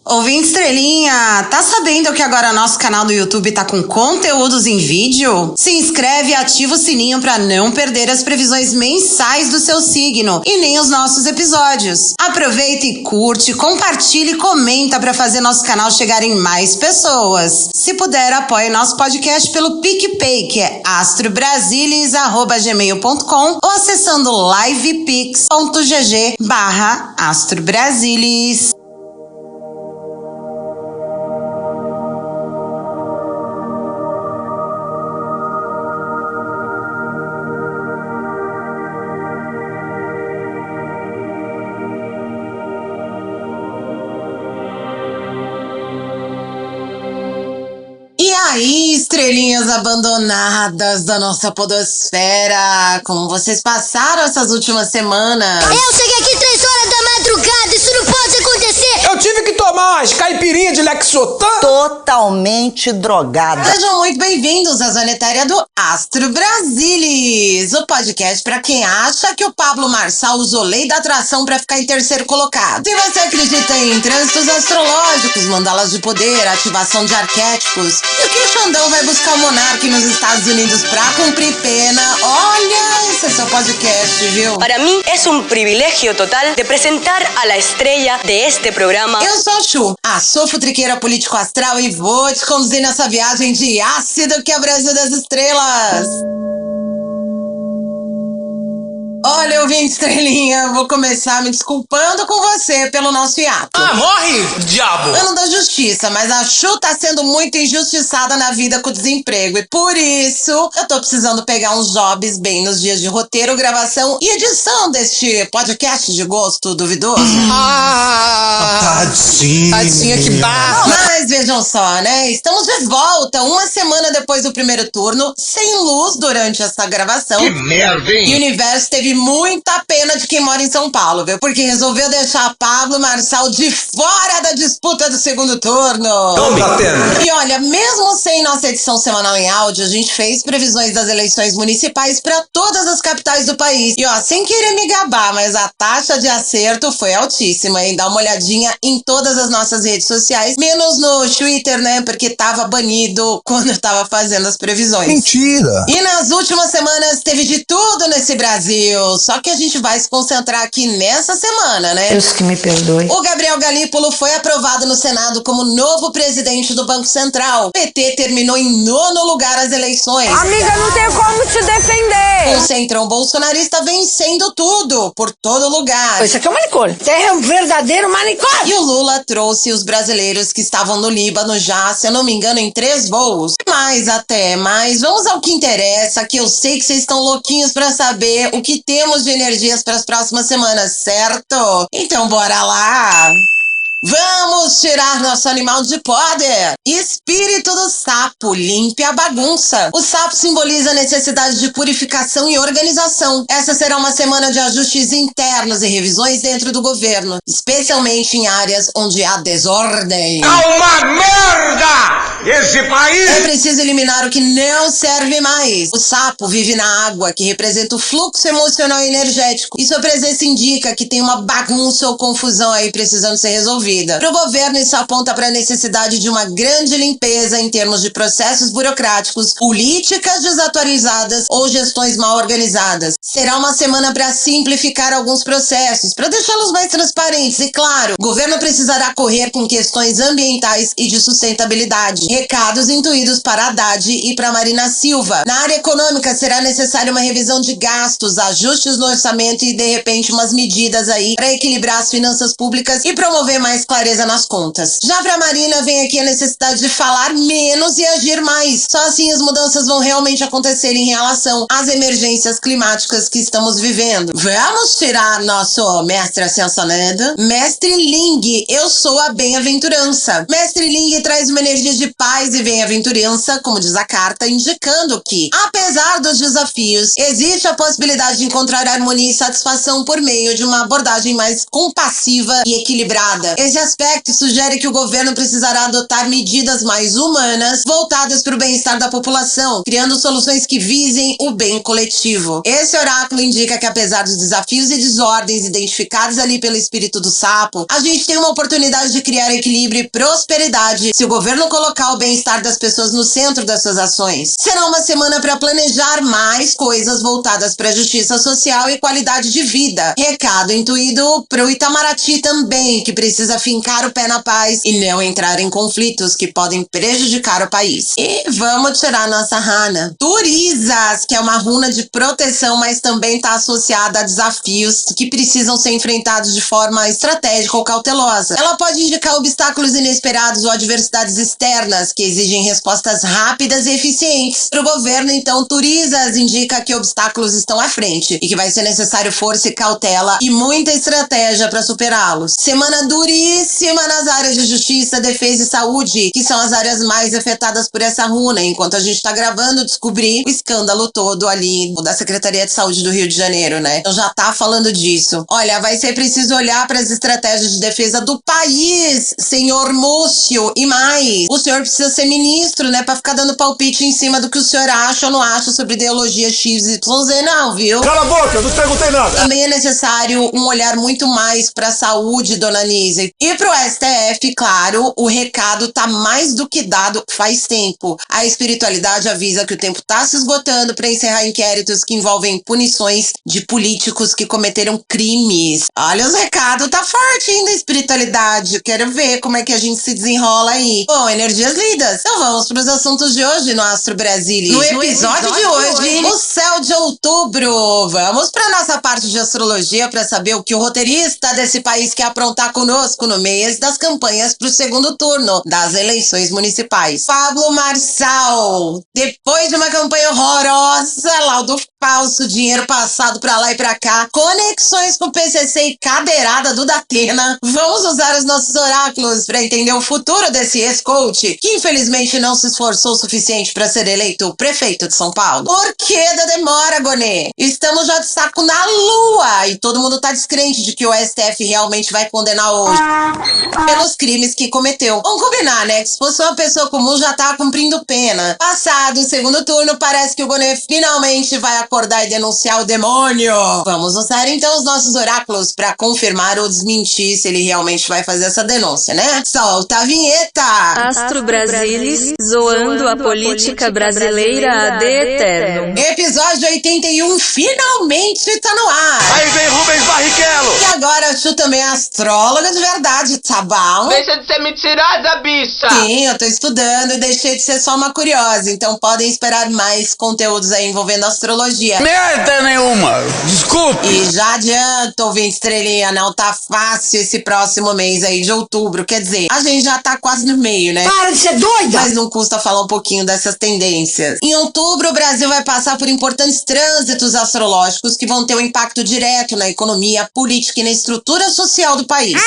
Ouvinte Estrelinha, tá sabendo que agora nosso canal do YouTube tá com conteúdos em vídeo? Se inscreve e ativa o sininho pra não perder as previsões mensais do seu signo e nem os nossos episódios. Aproveita e curte, compartilha e comenta pra fazer nosso canal chegar em mais pessoas. Se puder, apoie nosso podcast pelo PicPay, que é astrobrasilis@gmail.com ou acessando livepix.gg/astrobrasilis. E aí, estrelinhas abandonadas da nossa podosfera, como vocês passaram essas últimas semanas? Eu cheguei aqui 3 horas da madrugada, isso não pode acontecer! Eu tive que tomar umas caipirinhas de Lexotan. Totalmente drogada. Sejam muito bem-vindos à Zona Etérea do Astro Brasilis, o podcast pra quem acha que o Pablo Marçal usou lei da atração pra ficar em terceiro colocado. Se você acredita em trânsitos astrológicos, mandalas de poder, ativação de arquétipos, e o que o Xandão vai buscar o monarca nos Estados Unidos pra cumprir pena? Olha, esse é seu podcast, viu? Para mí es un privilegio total de presentar a la estrella de este programa. Eu sou a Chu, a sofutriqueira político-astral, e vou te conduzir nessa viagem de ácido que é o Brasil das Estrelas. Olha, ouvinte Estrelinha, vou começar me desculpando com você pelo nosso hiato. Ah, morre, diabo! Ano da justiça, mas a Chu tá sendo muito injustiçada na vida com o desemprego. E por isso, eu tô precisando pegar uns jobs bem nos dias de roteiro, gravação e edição deste podcast de gosto duvidoso. Tadinha, que barra! Mas vejam só, né? Estamos de volta uma semana depois do primeiro turno, sem luz durante essa gravação. Que merda, hein? E o universo teve muita pena de quem mora em São Paulo, viu? Porque resolveu deixar Pablo Marçal de fora da disputa do segundo turno. Tome a pena. E olha, mesmo sem nossa edição semanal em áudio, a gente fez previsões das eleições municipais para todas as capitais do país. E ó, sem querer me gabar, mas a taxa de acerto foi altíssima, hein? Dá uma olhadinha em todas as nossas redes sociais, menos no Twitter, né? Porque tava banido quando eu tava fazendo as previsões. Mentira! E nas últimas semanas teve de tudo nesse Brasil. Só que a gente vai se concentrar aqui nessa semana, né? Deus que me perdoe. O Gabriel Galípolo foi aprovado no Senado como novo presidente do Banco Central. O PT terminou em 9º lugar as eleições. Amiga, não tem como te defender. O centrão bolsonarista vencendo tudo, por todo lugar. Isso aqui é um manicômio. Você é um verdadeiro manicômio. E o Lula trouxe os brasileiros que estavam no Líbano já, se eu não me engano, em 3 voos. Mas vamos ao que interessa, que eu sei que vocês estão louquinhos pra saber o que temos de energias para as próximas semanas, certo? Então bora lá! Vamos tirar nosso animal de poder! Espírito do sapo, limpe a bagunça. O sapo simboliza a necessidade de purificação e organização. Essa será uma semana de ajustes internos e revisões dentro do governo, especialmente em áreas onde há desordem. É uma merda! Esse país! É preciso eliminar o que não serve mais. O sapo vive na água, que representa o fluxo emocional e energético. E sua presença indica que tem uma bagunça ou confusão aí precisando ser resolvida. Para o governo, isso aponta para a necessidade de uma grande limpeza em termos de processos burocráticos, políticas desatualizadas ou gestões mal organizadas. Será uma semana para simplificar alguns processos, para deixá-los mais transparentes. E claro, o governo precisará correr com questões ambientais e de sustentabilidade. Recados intuídos para Haddad e para Marina Silva. Na área econômica, será necessária uma revisão de gastos, ajustes no orçamento e, de repente, umas medidas aí para equilibrar as finanças públicas e promover mais clareza nas contas. Já pra Marina vem aqui a necessidade de falar menos e agir mais. Só assim as mudanças vão realmente acontecer em relação às emergências climáticas que estamos vivendo. Vamos tirar nosso mestre ascensionado? Mestre Ling, eu sou a bem-aventurança. Mestre Ling traz uma energia de paz e bem-aventurança, como diz a carta, indicando que, apesar dos desafios, existe a possibilidade de encontrar harmonia e satisfação por meio de uma abordagem mais compassiva e equilibrada. Esse aspecto sugere que o governo precisará adotar medidas mais humanas voltadas para o bem-estar da população, criando soluções que visem o bem coletivo. Esse oráculo indica que, apesar dos desafios e desordens identificados ali pelo espírito do sapo, a gente tem uma oportunidade de criar equilíbrio e prosperidade se o governo colocar o bem-estar das pessoas no centro das suas ações. Será uma semana para planejar mais coisas voltadas para a justiça social e qualidade de vida. Recado intuído para o Itamaraty também, que precisa fincar o pé na paz e não entrar em conflitos que podem prejudicar o país. E vamos tirar nossa rana. Turizas, que é uma runa de proteção, mas também está associada a desafios que precisam ser enfrentados de forma estratégica ou cautelosa. Ela pode indicar obstáculos inesperados ou adversidades externas que exigem respostas rápidas e eficientes. Para o governo, então, Turizas indica que obstáculos estão à frente e que vai ser necessário força e cautela e muita estratégia para superá-los. Semana duríssima nas áreas de justiça, defesa e saúde, que são as áreas mais afetadas por essa runa. Enquanto a gente tá gravando, descobri o escândalo todo ali da Secretaria de Saúde do Rio de Janeiro, né? Então já tá falando disso. Olha, vai ser preciso olhar para as estratégias de defesa do país, senhor Múcio, e mais. O senhor precisa ser ministro, né? Pra ficar dando palpite em cima do que o senhor acha ou não acha sobre ideologia XYZ, não, viu? Cala a boca, eu não perguntei nada. Também é necessário um olhar muito mais pra saúde, dona Nise. E pro STF, claro, o recado tá mais do que dado faz tempo. A espiritualidade avisa que o tempo tá se esgotando para encerrar inquéritos que envolvem punições de políticos que cometeram crimes. Olha, os recados tá forte ainda, a espiritualidade. Eu quero ver como é que a gente se desenrola aí. Bom, energias lidas. Então vamos pros assuntos de hoje no Astro Brasília. No episódio de hoje, o céu de outubro. Vamos pra nossa parte de astrologia para saber o que o roteirista desse país quer aprontar conosco no mês das campanhas pro segundo turno das eleições municipais. Pablo Marçal, depois de uma campanha horrorosa, laudo falso, dinheiro passado pra lá e pra cá, conexões com o PCC e cadeirada do Datena, vamos usar os nossos oráculos pra entender o futuro desse ex-coach, que infelizmente não se esforçou o suficiente pra ser eleito prefeito de São Paulo. Por que da demora, Gonê? Estamos já de saco na lua e todo mundo tá descrente de que o STF realmente vai condenar hoje pelos crimes que cometeu. Vamos combinar, né? Que se fosse uma pessoa comum já tá cumprindo pena. Passado o segundo turno, parece que o Gonê finalmente vai acordar e denunciar o demônio. Vamos usar então os nossos oráculos pra confirmar ou desmentir se ele realmente vai fazer essa denúncia, né? Solta a vinheta! Astro Brasilis, zoando a política brasileira ad eterno. Episódio 81 finalmente tá no ar. Aí vem Rubens Barrichello. E agora tu também é astróloga de verdade, tá bom? Deixa de ser mentirada, bicha! Sim, eu tô estudando e deixei de ser só uma curiosa, então podem esperar mais conteúdos aí envolvendo astrologia. Merda nenhuma. Desculpe. E já adianto, ouvinte estrelinha, não tá fácil esse próximo mês aí de outubro, quer dizer, a gente já tá quase no meio, né? Para de ser doida! Mas não custa falar um pouquinho dessas tendências. Em outubro, o Brasil vai passar por importantes trânsitos astrológicos que vão ter um impacto direto na economia, política e na estrutura social do país.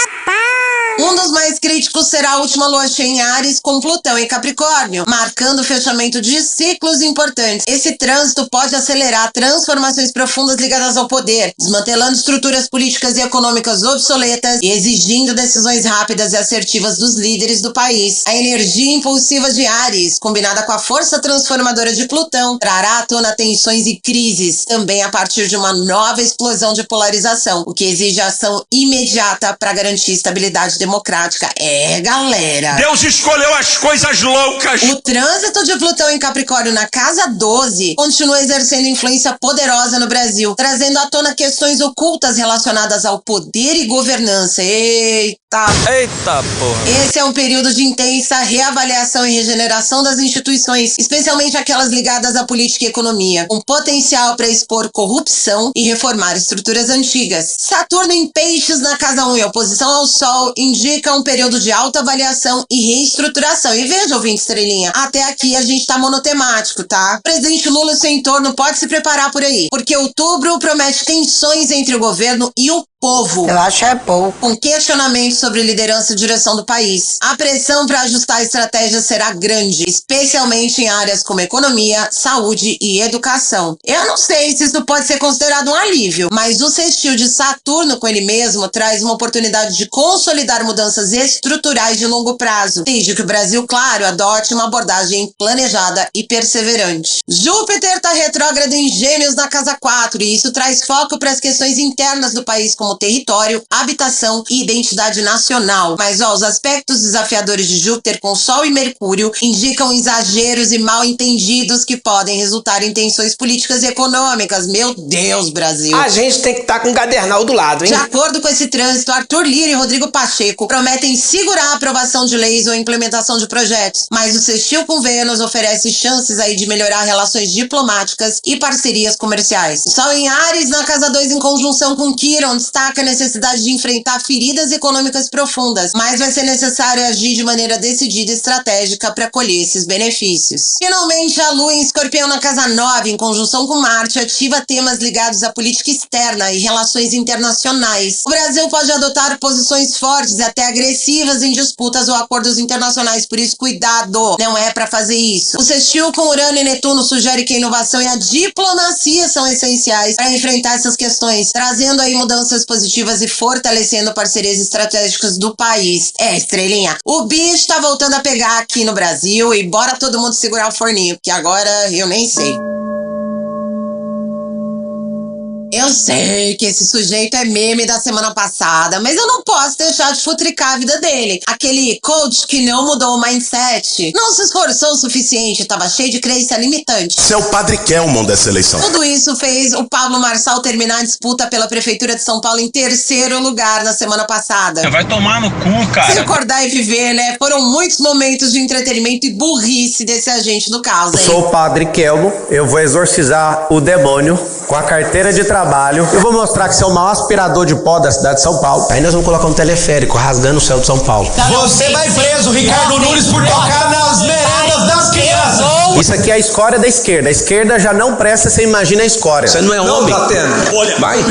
Um dos mais críticos será a última lua cheia em Áries com Plutão em Capricórnio, marcando o fechamento de ciclos importantes. Esse trânsito pode acelerar transformações profundas ligadas ao poder, desmantelando estruturas políticas e econômicas obsoletas e exigindo decisões rápidas e assertivas dos líderes do país. A energia impulsiva de Áries, combinada com a força transformadora de Plutão, trará à tona tensões e crises, também a partir de uma nova explosão de polarização, o que exige ação imediata para garantir estabilidade democrática. É, galera! Deus escolheu as coisas loucas. O trânsito de Plutão em Capricórnio na casa 12 continua exercendo influência poderosa no Brasil, trazendo à tona questões ocultas relacionadas ao poder e governança. Eita porra! Esse é um período de intensa reavaliação e regeneração das instituições, especialmente aquelas ligadas à política e economia, com potencial para expor corrupção e reformar estruturas antigas. Saturno em Peixes na casa 1 em oposição ao Sol indica um período de alta avaliação e reestruturação. E veja, ouvinte estrelinha, até aqui a gente tá monotemático, tá? O presidente Lula e seu entorno pode se preparar por aí, porque outubro promete tensões entre o governo e o povo. Eu acho é pouco. Com questionamentos sobre liderança e direção do país. A pressão para ajustar a estratégia será grande, especialmente em áreas como economia, saúde e educação. Eu não sei se isso pode ser considerado um alívio, mas o sextil de Saturno com ele mesmo traz uma oportunidade de consolidar mudanças estruturais de longo prazo, desde que o Brasil, claro, adote uma abordagem planejada e perseverante. Júpiter está retrógrado em Gêmeos na casa 4 e isso traz foco para as questões internas do país como território, habitação e identidade nacional. Mas os aspectos desafiadores de Júpiter com Sol e Mercúrio indicam exageros e mal entendidos que podem resultar em tensões políticas e econômicas. Meu Deus, Brasil! A gente tem que estar com um cadernal do lado, hein? De acordo com esse trânsito, Arthur Lira e Rodrigo Pacheco prometem segurar a aprovação de leis ou implementação de projetos, mas o sextil com Vênus oferece chances aí de melhorar relações diplomáticas e parcerias comerciais. Sol em Áries na casa 2 em conjunção com Quiron destaca a necessidade de enfrentar feridas econômicas profundas, mas vai ser necessário agir de maneira decidida e estratégica para colher esses benefícios. Finalmente, a Lua em Escorpião na casa 9 em conjunção com Marte ativa temas ligados à política externa e relações internacionais. O Brasil pode adotar posições fortes e até agressivas em disputas ou acordos internacionais, por isso cuidado, não é para fazer isso. O sextil com Urano e Netuno sugere que a inovação e a diplomacia são essenciais para enfrentar essas questões, trazendo aí mudanças positivas e fortalecendo parcerias estratégicas do país. Estrelinha, o bicho tá voltando a pegar aqui no Brasil e bora todo mundo segurar o forninho, porque agora eu nem sei. Eu sei que esse sujeito é meme da semana passada, mas eu não posso deixar de futricar a vida dele. Aquele coach que não mudou o mindset, não se esforçou o suficiente, tava cheio de crença limitante. Você é o Padre Kelmon dessa eleição. Tudo isso fez o Pablo Marçal terminar a disputa pela Prefeitura de São Paulo em 3º lugar na semana passada. Vai tomar no cu, cara. Se recordar e viver, né? Foram muitos momentos de entretenimento e burrice desse agente do caos, hein? Sou o Padre Kelmo, eu vou exorcizar o demônio com a carteira de trabalho. Eu vou mostrar que você é o maior aspirador de pó da cidade de São Paulo. Aí nós vamos colocar um teleférico rasgando o céu de São Paulo. Você vai preso, Ricardo Nunes, por tocar nas merendas das crianças. Isso aqui é a escória da esquerda. A esquerda já não presta, você imagina a escória. Você não é homem? Olha, vai.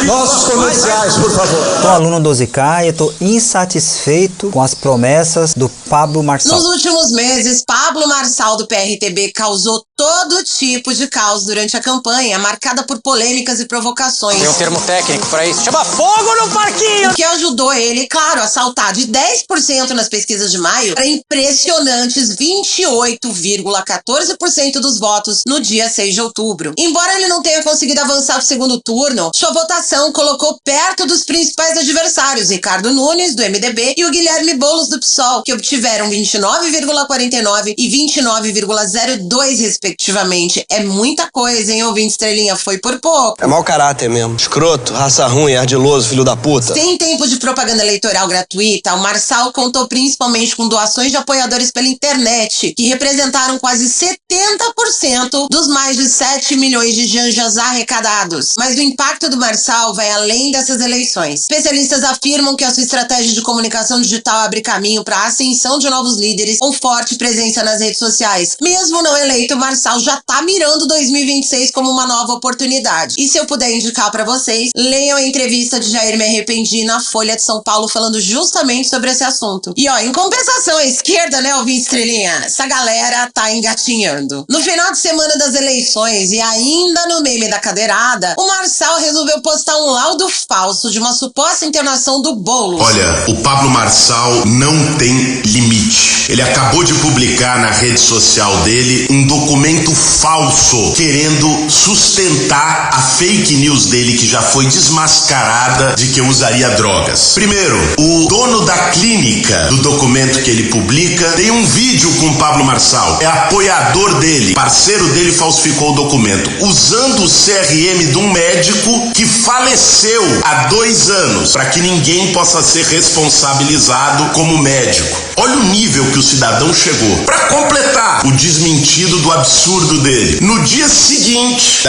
Nossos comerciais, por favor. Sou aluno 12K e eu tô insatisfeito com as promessas do Pablo Marçal. Nos últimos meses, Pablo Marçal do PRTB causou todo tipo de caos durante a campanha, marcada por polêmicas e provocações. Tem um termo técnico pra isso. Chama fogo no parquinho! O que ajudou ele, claro, a saltar de 10% nas pesquisas de maio para impressionantes 28,14% dos votos no dia 6 de outubro. Embora ele não tenha conseguido avançar pro segundo turno, sua votação colocou perto dos principais adversários, Ricardo Nunes, do MDB, e o Guilherme Boulos, do PSOL, que obtiveram 29,49% e 29,02%, respectivamente. É muita coisa, hein, ouvinte estrelinha? Foi por pouco. É mau caráter mesmo. Escroto, raça ruim, ardiloso, filho da puta. Sem tempo de propaganda eleitoral gratuita, o Marçal contou principalmente com doações de apoiadores pela internet, que representaram quase 70% dos mais de 7 milhões de janjas arrecadados. Mas o impacto do Marçal vai além dessas eleições. Especialistas afirmam que a sua estratégia de comunicação digital abre caminho para a ascensão de novos líderes com forte presença nas redes sociais. Mesmo não eleito, o Marçal já tá mirando 2026 como uma nova oportunidade. E se eu puder indicar para vocês, leiam a entrevista de Jair Me Arrependi na Folha de São Paulo falando justamente sobre esse assunto. E em compensação à esquerda, né, ouvinte estrelinha, essa galera tá engatinhando. No final de semana das eleições e ainda no meme da cadeirada, o Marçal resolveu postar um laudo falso de uma suposta internação do Boulos. Olha, o Pablo Marçal não tem limite. Ele acabou de publicar na rede social dele um documento falso, querendo sustentar a fake news dele, que já foi desmascarada, de que eu usaria drogas. Primeiro, o dono da clínica do documento que ele publica tem um vídeo com o Pablo Marçal. É apoiador dele, parceiro dele, falsificou o documento, usando o CRM de um médico que faleceu há 2 anos, para que ninguém possa ser responsabilizado como médico. Olha o nível que o cidadão chegou. Para completar o desmentido do absurdo dele, no dia seguinte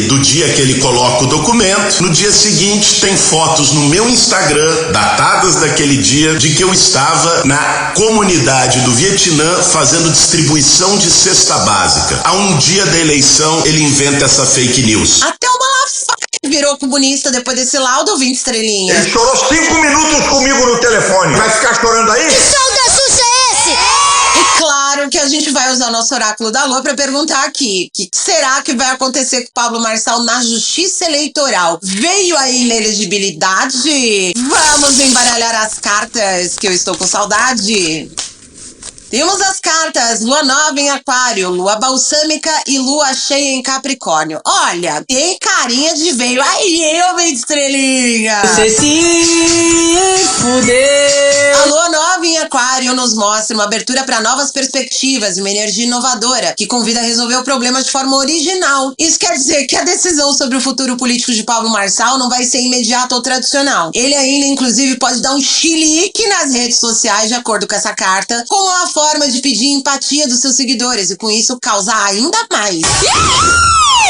do dia que ele coloca o documento, no dia seguinte tem fotos no meu Instagram, datadas daquele dia, de que eu estava na comunidade do Vietnã fazendo distribuição de cesta básica. A um dia da eleição ele inventa essa fake news. Até o Malafaia virou virou comunista depois desse laudo, 20 estrelinhas? Ele chorou 5 minutos comigo no telefone. Vai ficar chorando aí? Que som da Xuxa é esse? E claro que a gente vai usar o nosso oráculo da Lua pra perguntar aqui: o que será que vai acontecer com o Pablo Marçal na justiça eleitoral? Veio a inelegibilidade? Vamos embaralhar as cartas, que eu estou com saudade. Temos as cartas Lua Nova em Aquário, Lua Balsâmica e Lua Cheia em Capricórnio. Olha, tem carinha de veio. Aí, eu veio de estrelinha. Você se fudeu. A Lua Nova em Aquário nos mostra uma abertura para novas perspectivas e uma energia inovadora que convida a resolver o problema de forma original. Isso quer dizer que a decisão sobre o futuro político de Pablo Marçal não vai ser imediata ou tradicional. Ele ainda, inclusive, pode dar um chilique nas redes sociais, de acordo com essa carta, como uma forma de pedir empatia dos seus seguidores e com isso causar ainda mais.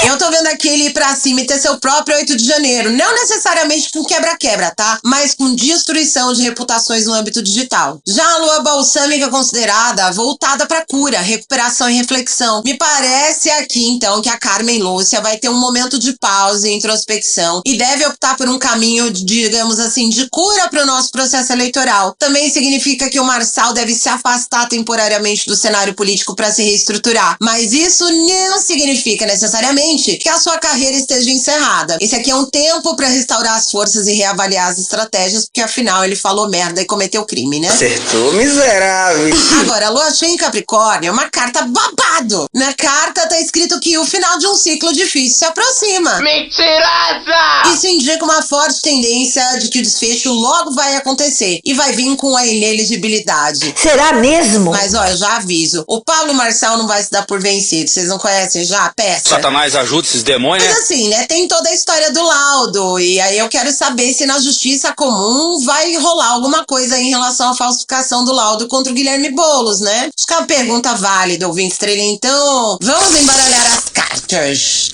Eu tô vendo aqui ele ir pra cima e ter seu próprio 8 de janeiro, não necessariamente com quebra-quebra, tá? Mas com destruição de reputações no âmbito digital. Já a Lua Balsâmica considerada voltada pra cura, recuperação e reflexão. Me parece aqui, então, que a Carmen Lúcia vai ter um momento de pausa e introspecção e deve optar por um caminho, digamos assim, de cura pro nosso processo eleitoral. Também significa que o Marçal deve se afastar temporariamente do cenário político para se reestruturar. Mas isso não significa necessariamente que a sua carreira esteja encerrada. Esse aqui é um tempo para restaurar as forças e reavaliar as estratégias, porque afinal ele falou merda e cometeu crime, né? Acertou, miserável. Agora, a Lua Cheia em Capricórnio é uma carta babado. Na carta tá escrito que o final de um ciclo difícil se aproxima. Mentirosa! Isso indica uma forte tendência de que o desfecho logo vai acontecer e vai vir com a inelegibilidade. Será mesmo? Mas ó, eu já aviso, o Pablo Marçal não vai se dar por vencido. Vocês não conhecem já a peça? Satanás ajuda esses demônios, né? Mas assim, né, tem toda a história do laudo, e aí eu quero saber se na justiça comum vai rolar alguma coisa aí em relação à falsificação do laudo contra o Guilherme Boulos, né? Acho que é uma pergunta válida, ouvinte estrelinha. Então, vamos embaralhar as cartas.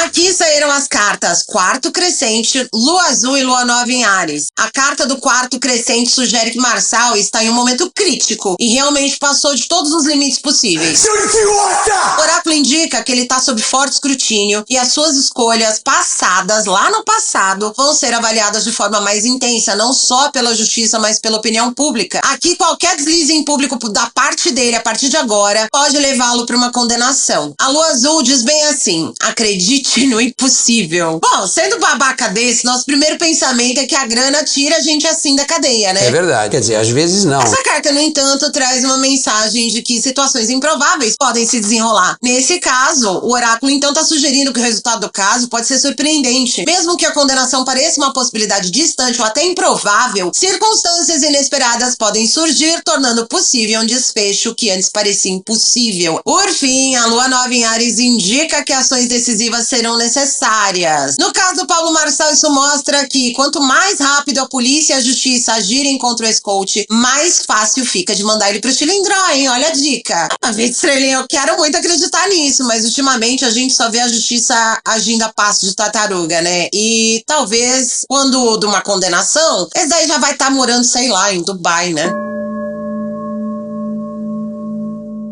Aqui saíram as cartas Quarto Crescente, Lua Azul e Lua Nova em Áries. A carta do Quarto Crescente sugere que Marçal está em um momento crítico e realmente passou de todos os limites possíveis. Seu idiota! O oráculo indica que ele está sob forte escrutínio e as suas escolhas passadas, lá no passado, vão ser avaliadas de forma mais intensa, não só pela justiça, mas pela opinião pública. Aqui, qualquer deslize em público da parte dele, a partir de agora, pode levá-lo para uma condenação. A Lua Azul diz bem assim: acredite no impossível. Bom, sendo babaca desse, nosso primeiro pensamento é que a grana tira a gente assim da cadeia, né? É verdade. Quer dizer, às vezes não. Essa carta, no entanto, traz uma mensagem de que situações improváveis podem se desenrolar. Nesse caso, o oráculo então está sugerindo que o resultado do caso pode ser surpreendente. Mesmo que a condenação pareça uma possibilidade distante ou até improvável, circunstâncias inesperadas podem surgir, tornando possível um desfecho que antes parecia impossível. Por fim, a Lua Nova em Áries indica que ações decisivas serão necessárias. No caso do Pablo Marçal, isso mostra que quanto mais rápido a polícia e a justiça agirem contra o ex-coach, mais fácil fica de mandar ele pro cilindró, hein? Olha a dica. A vida estrelinha, eu quero muito acreditar nisso, mas ultimamente a gente só vê a justiça agindo a passo de tartaruga, né? E talvez, quando de uma condenação, esse daí já vai estar morando, sei lá, em Dubai, né?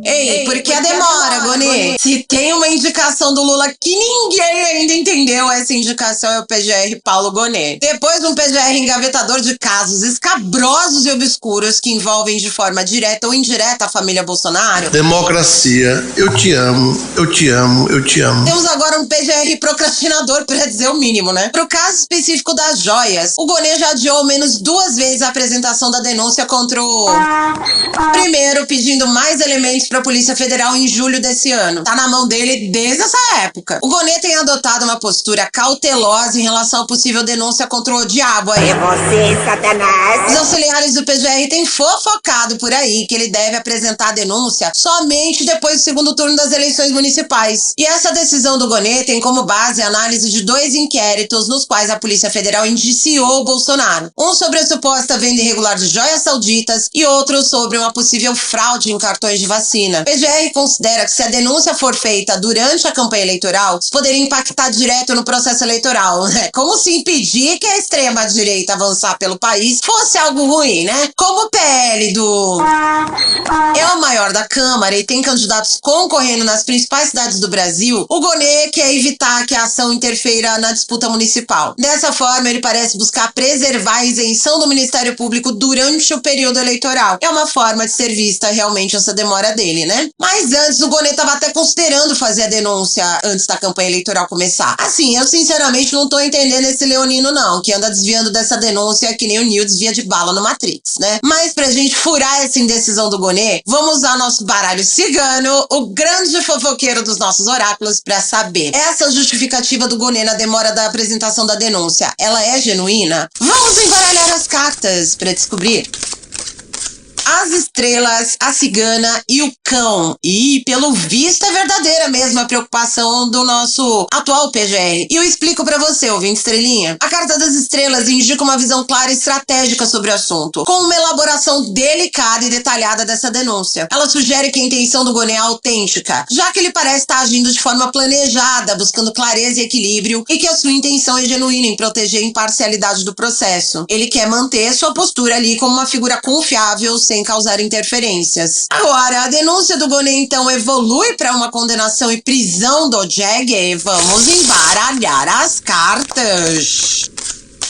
Ei, por que a demora, Gonê? Se tem uma indicação do Lula que ninguém ainda entendeu, essa indicação é o PGR Paulo Gonê. Depois de um PGR engavetador de casos escabrosos e obscuros que envolvem de forma direta ou indireta a família Bolsonaro. Democracia, eu te amo, eu te amo, eu te amo. Temos agora um PGR procrastinador, pra dizer o mínimo, né? Pro caso específico das joias, o Gonê já adiou ao menos 2 vezes a apresentação da denúncia contra o... Primeiro, pedindo mais elementos para a Polícia Federal em julho desse ano. Tá na mão dele desde essa época. O Gonê tem adotado uma postura cautelosa em relação à possível denúncia contra o diabo aí. É você, Satanás. Os auxiliares do PGR têm fofocado por aí que ele deve apresentar a denúncia somente depois do segundo turno das eleições municipais. E essa decisão do Gonê tem como base a análise de 2 inquéritos nos quais a Polícia Federal indiciou o Bolsonaro. Um sobre a suposta venda irregular de joias sauditas e outro sobre uma possível fraude em cartões de vacina. denúncia. PGR considera que se a denúncia for feita durante a campanha eleitoral, isso poderia impactar direto no processo eleitoral, né? Como se impedir que a extrema-direita avançar pelo país fosse algo ruim, né? Como o PL é o maior da Câmara e tem candidatos concorrendo nas principais cidades do Brasil, o Gonê quer evitar que a ação interfira na disputa municipal. Dessa forma, ele parece buscar preservar a isenção do Ministério Público durante o período eleitoral. É uma forma de ser vista realmente essa demora dele, né? Mas antes, o Gonê estava até considerando fazer a denúncia antes da campanha eleitoral começar. Assim, eu sinceramente não tô entendendo esse leonino não, que anda desviando dessa denúncia que nem o Neo desvia de bala no Matrix, né? Mas pra gente furar essa indecisão do Gonê, vamos usar nosso baralho cigano, o grande fofoqueiro dos nossos oráculos, pra saber. Essa justificativa do Gonê na demora da apresentação da denúncia, ela é genuína? Vamos embaralhar as cartas pra descobrir. As estrelas, a cigana e o cão. E, pelo visto, é verdadeira mesmo a preocupação do nosso atual PGR. E eu explico pra você, ouvinte estrelinha. A carta das estrelas indica uma visão clara e estratégica sobre o assunto, com uma elaboração delicada e detalhada dessa denúncia. Ela sugere que a intenção do Gonê é autêntica, já que ele parece estar agindo de forma planejada, buscando clareza e equilíbrio, e que a sua intenção é genuína em proteger a imparcialidade do processo. Ele quer manter sua postura ali como uma figura confiável, sem causar interferências. Agora, a denúncia do Gonê então evolui para uma condenação e prisão do Jag? Vamos embaralhar as cartas.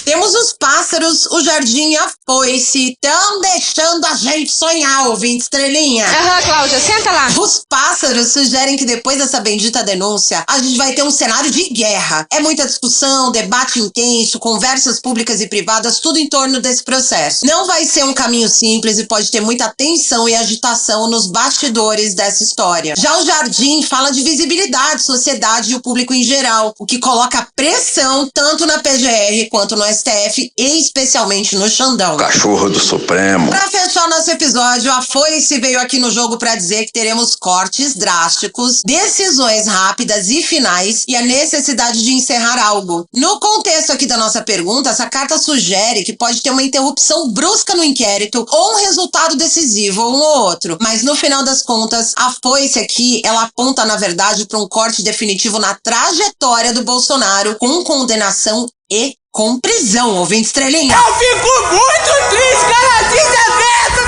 Temos os pássaros, o jardim e a foice. Tão deixando a gente sonhar, ouvinte estrelinha. Cláudia, senta lá. Os pássaros sugerem que depois dessa bendita denúncia, a gente vai ter um cenário de guerra. É muita discussão, debate intenso, conversas públicas e privadas, tudo em torno desse processo. Não vai ser um caminho simples e pode ter muita tensão e agitação nos bastidores dessa história. Já o jardim fala de visibilidade, sociedade e o público em geral, o que coloca pressão tanto na PGR quanto no STF e especialmente no Xandão. Cachorro do Supremo. Pra fechar nosso episódio, a Foice veio aqui no jogo pra dizer que teremos cortes drásticos, decisões rápidas e finais e a necessidade de encerrar algo. No contexto aqui da nossa pergunta, essa carta sugere que pode ter uma interrupção brusca no inquérito ou um resultado decisivo, um ou outro. Mas no final das contas, a Foice aqui, ela aponta na verdade para um corte definitivo na trajetória do Bolsonaro com condenação e com prisão, ouvinte estrelinha. Eu fico muito triste, cara, assim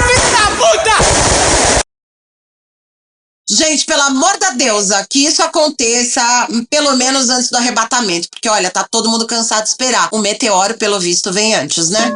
filho da puta! Gente, pelo amor da deusa, que isso aconteça pelo menos antes do arrebatamento, porque olha, tá todo mundo cansado de esperar. O meteoro, pelo visto, vem antes, né?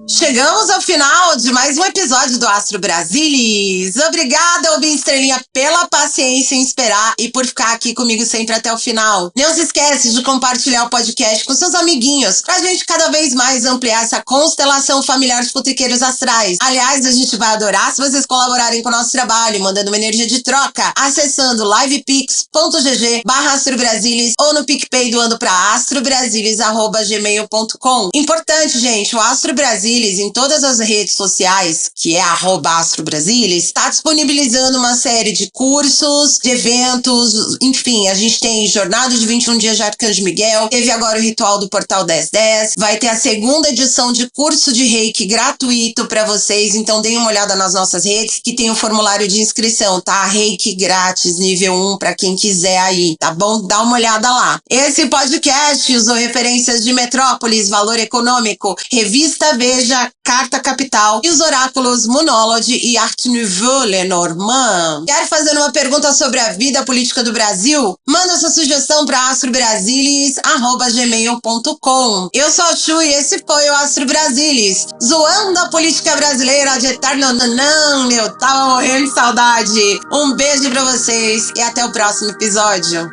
Chegamos ao final de mais um episódio do Astro Brasilis. Obrigada, ouvinte estrelinha, pela paciência em esperar e por ficar aqui comigo sempre até o final. Não se esquece de compartilhar o podcast com seus amiguinhos, pra gente cada vez mais ampliar essa constelação familiar de futriqueiros astrais. Aliás, a gente vai adorar se vocês colaborarem com o nosso trabalho, mandando uma energia de troca, acessando livepix.gg/astrobrasilis ou no PicPay doando pra astrobrasilis@gmail.com. Importante, gente, o Astro Brasilis em todas as redes sociais, que é @astrobrasilis, está disponibilizando uma série de cursos, de eventos, enfim, a gente tem Jornada de 21 Dias de Arcanjo Miguel, teve agora o Ritual do Portal 1010, vai ter a segunda edição de curso de Reiki gratuito para vocês, então deem uma olhada nas nossas redes, que tem o formulário de inscrição, tá? Reiki grátis, nível 1, para quem quiser aí, tá bom? Dá uma olhada lá. Esse podcast usou referências de Metrópolis, Valor Econômico, Revista Veja, Carta Capital e os oráculos Moonology e Art Nouveau Lenormand. Quer fazer uma pergunta sobre a vida política do Brasil? Manda sua sugestão para astrobrasilis@gmail.com. Eu sou a Chu e esse foi o Astro Brasilis, zoando a política brasileira de eterno nanã, meu, tava morrendo de saudade. Um beijo pra vocês e até o próximo episódio.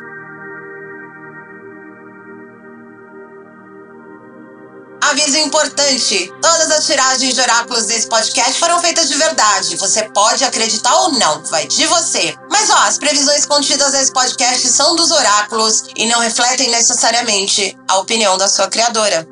Aviso importante, todas as tiragens de oráculos desse podcast foram feitas de verdade. Você pode acreditar ou não, vai de você. Mas ó, as previsões contidas nesse podcast são dos oráculos e não refletem necessariamente a opinião da sua criadora.